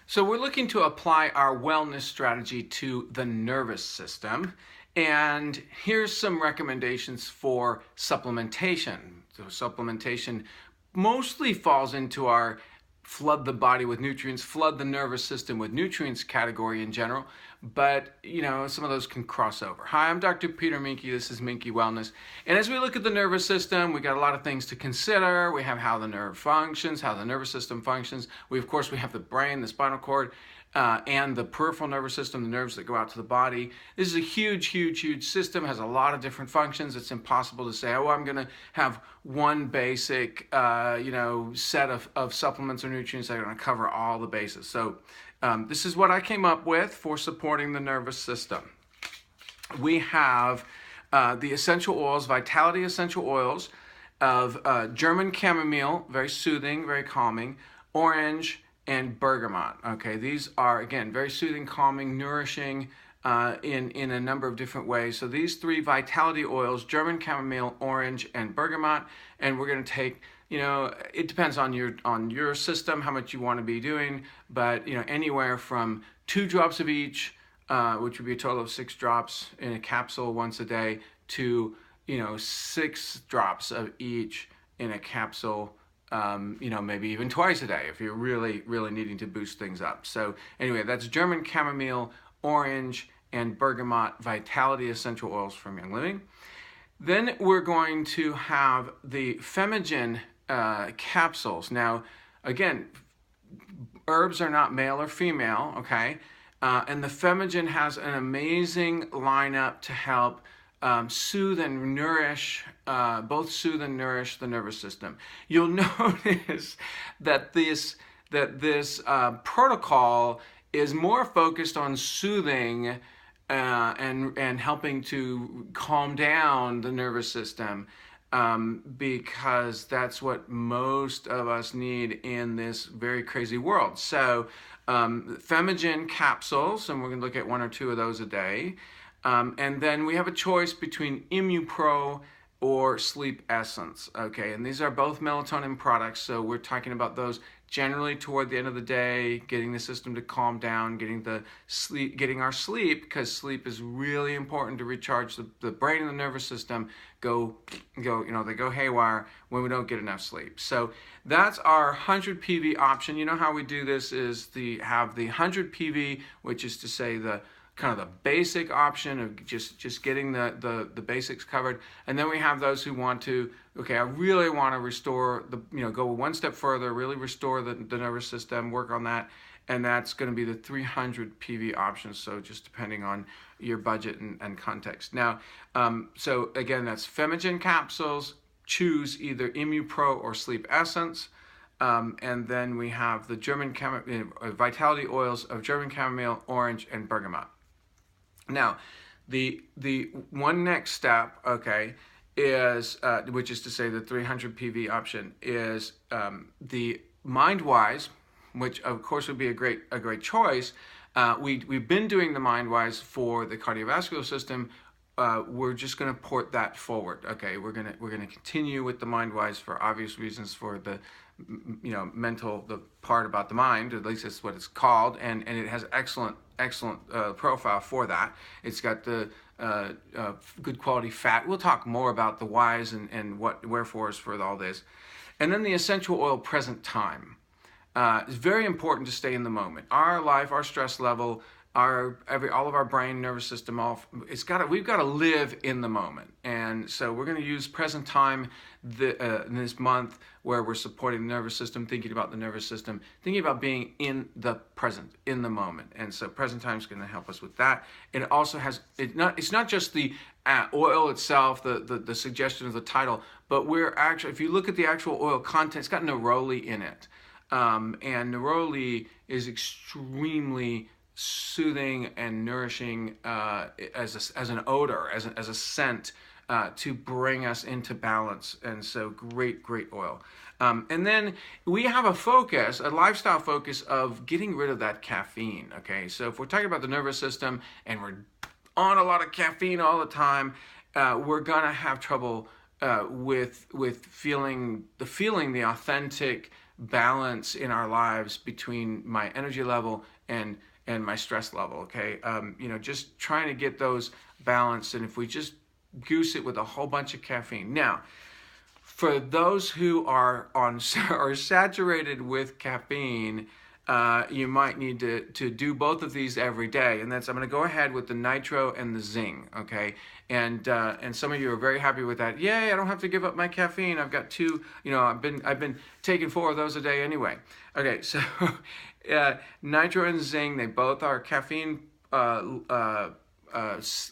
So we're looking to apply our wellness strategy to the nervous system. And here's some recommendations for supplementation. So supplementation mostly falls into our flood the body with nutrients, flood the nervous system with nutrients category in general. But, some of those can cross over. Hi, I'm Dr. Peter Minke. This is Minke Wellness. And as we look at the nervous system, we got a lot of things to consider. We have how the nerve functions, how the nervous system functions. We have the brain, the spinal cord, and the peripheral nervous system, the nerves that go out to the body. This is a huge system, has a lot of different functions. It's impossible to say, I'm going to have one basic, set of supplements or nutrients that are going to cover all the bases. So this is what I came up with for supporting the nervous system. We have the essential oils, Vitality essential oils of German chamomile, very soothing, very calming, orange, and bergamot. Okay, these are, again, very soothing, calming, nourishing in a number of different ways. So these three Vitality oils, German chamomile, orange, and bergamot, and we're going to take, it depends on your system, how much you want to be doing, but anywhere from 2 drops of each, which would be a total of 6 drops in a capsule once a day, to 6 drops of each in a capsule, maybe even twice a day if you're really needing to boost things up. So anyway, that's German chamomile, orange, and bergamot Vitality essential oils from Young Living. Then we're going to have the Femigen capsules. Now, again, herbs are not male or female, okay? And the Femigen has an amazing lineup to help soothe and nourish, both soothe and nourish the nervous system. You'll notice that this protocol is more focused on soothing and helping to calm down the nervous system, because that's what most of us need in this very crazy world. So Femigen capsules, and we're going to look at 1 or 2 of those a day. And then we have a choice between ImmuPro or Sleep Essence, okay? And these are both melatonin products, so we're talking about those generally toward the end of the day, getting the system to calm down, getting our sleep, because sleep is really important to recharge the brain and the nervous system. They go haywire when we don't get enough sleep. So that's our 100 PV option. You know how we do this is have the 100 PV, which is to say the kind of the basic option of just getting the basics covered. And then we have those who want to, I really want to restore go one step further, really restore the nervous system, work on that. And that's going to be the 300 PV option. So just depending on your budget and context. Now, so again, that's Femigen capsules. Choose either ImmuPro or Sleep Essence. And then we have the German Vitality oils of German chamomile, orange, and bergamot. Now, the one next step, is which is to say the 300 PV option is the MindWise, which of course would be a great choice. We've been doing the MindWise for the cardiovascular system. We're just going to port that forward. Okay, we're gonna continue with the MindWise for obvious reasons, for the the part about the mind, at least that's what it's called, and it has excellent profile for that. It's got the good quality fat. We'll talk more about the whys and wherefores for all this. And then the essential oil present time. It's very important to stay in the moment. Our life, our stress level, all of our brain, nervous system, we've got to live in the moment. And so we're going to use present time in this month, where we're supporting the nervous system, thinking about the nervous system, thinking about being in the present, in the moment. And so present time is going to help us with that. It also has, it's not just the oil itself, the suggestion of the title, but if you look at the actual oil content, it's got neroli in it. And neroli is extremely soothing and nourishing as an odor, as a scent, to bring us into balance. And so great oil. And then we have a lifestyle focus of getting rid of that caffeine. Okay, so if we're talking about the nervous system and we're on a lot of caffeine all the time, we're gonna have trouble with feeling the authentic balance in our lives between my energy level and my stress level. Okay, just trying to get those balanced, and if we just goose it with a whole bunch of caffeine. Now, for those who are saturated with caffeine, you might need to do both of these every day, and that's I'm going to go ahead with the Nitro and the Zing, okay? And some of you are very happy with that. Yay! I don't have to give up my caffeine. I've got two. I've been taking 4 of those a day anyway. Okay, so Nitro and Zing, they both are caffeine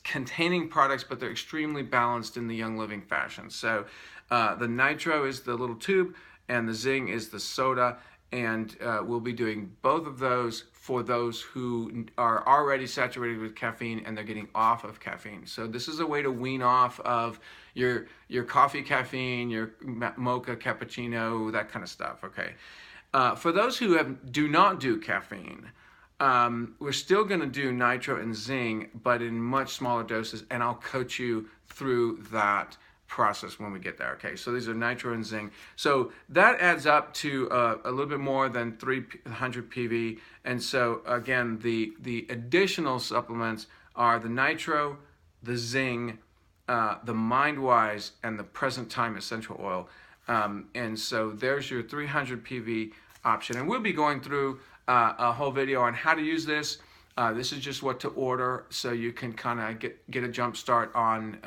containing products, but they're extremely balanced in the Young Living fashion. So the Nitro is the little tube, and the Zing is the soda. And we'll be doing both of those for those who are already saturated with caffeine and they're getting off of caffeine. So this is a way to wean off of your coffee caffeine, your mocha cappuccino, that kind of stuff. Okay. For those who do not do caffeine, we're still going to do Nitro and Zing, but in much smaller doses, and I'll coach you through that process when we get there. Okay, so these are Nitro and Zing. So that adds up to a little bit more than 300 PV. And so again, the additional supplements are the Nitro, the Zing, the MindWise, and the Present Time Essential Oil. And so there's your 300 PV option. And we'll be going through a whole video on how to use this. This is just what to order, so you can kind of get a jump start on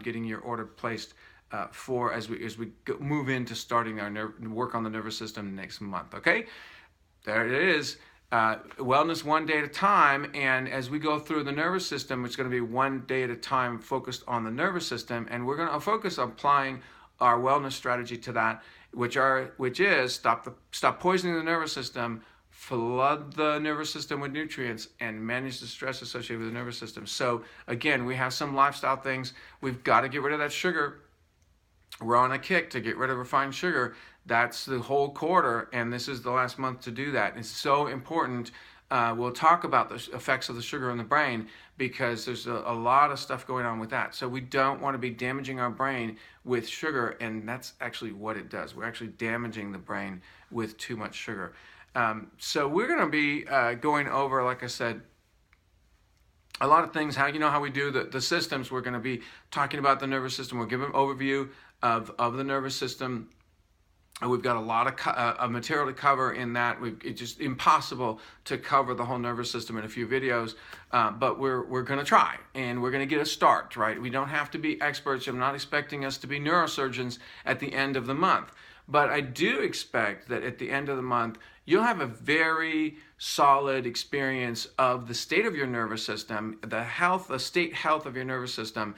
getting your order placed as we move into starting our work on the nervous system next month. Okay, there it is. Wellness one day at a time, and as we go through the nervous system, it's going to be one day at a time, focused on the nervous system, and we're going to focus on applying our wellness strategy to that, which is stop poisoning the nervous system, flood the nervous system with nutrients, and manage the stress associated with the nervous system. So again, we have some lifestyle things. We've got to get rid of that sugar. We're on a kick to get rid of refined sugar. That's the whole quarter, and this is the last month to do that. It's so important. We'll talk about the effects of the sugar in the brain, because there's a lot of stuff going on with that. So we don't want to be damaging our brain with sugar, and that's actually what it does. We're actually damaging the brain with too much sugar. So we're going to be going over, like I said, a lot of things, how we do the systems. We're going to be talking about the nervous system. We'll give an overview of the nervous system. We've got a lot of material to cover in that. It's just impossible to cover the whole nervous system in a few videos, but we're going to try, and we're going to get a start, right? We don't have to be experts. I'm not expecting us to be neurosurgeons at the end of the month, but I do expect that at the end of the month, you'll have a very solid experience of the state of your nervous system, the state health of your nervous system.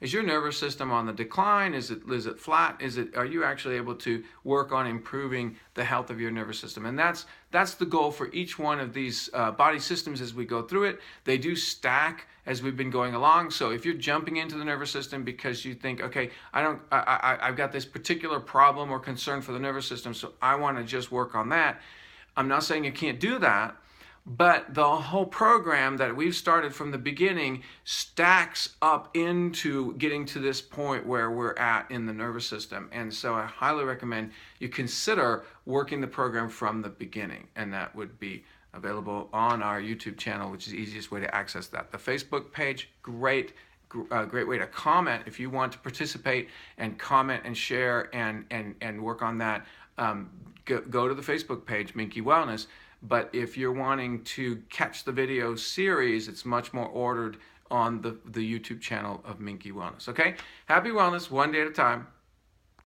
Is your nervous system on the decline? Is it flat? Are you actually able to work on improving the health of your nervous system? And that's the goal for each one of these body systems as we go through it. They do stack as we've been going along. So if you're jumping into the nervous system because you think, okay, I've got this particular problem or concern for the nervous system, so I want to just work on that. I'm not saying you can't do that, but the whole program that we've started from the beginning stacks up into getting to this point where we're at in the nervous system. And so I highly recommend you consider working the program from the beginning, and that would be available on our YouTube channel, which is the easiest way to access that. The Facebook page, great way to comment if you want to participate and comment and share and work on that. Go to the Facebook page, Minky Wellness. But if you're wanting to catch the video series, it's much more ordered on the YouTube channel of Minky Wellness. Okay? Happy wellness, one day at a time.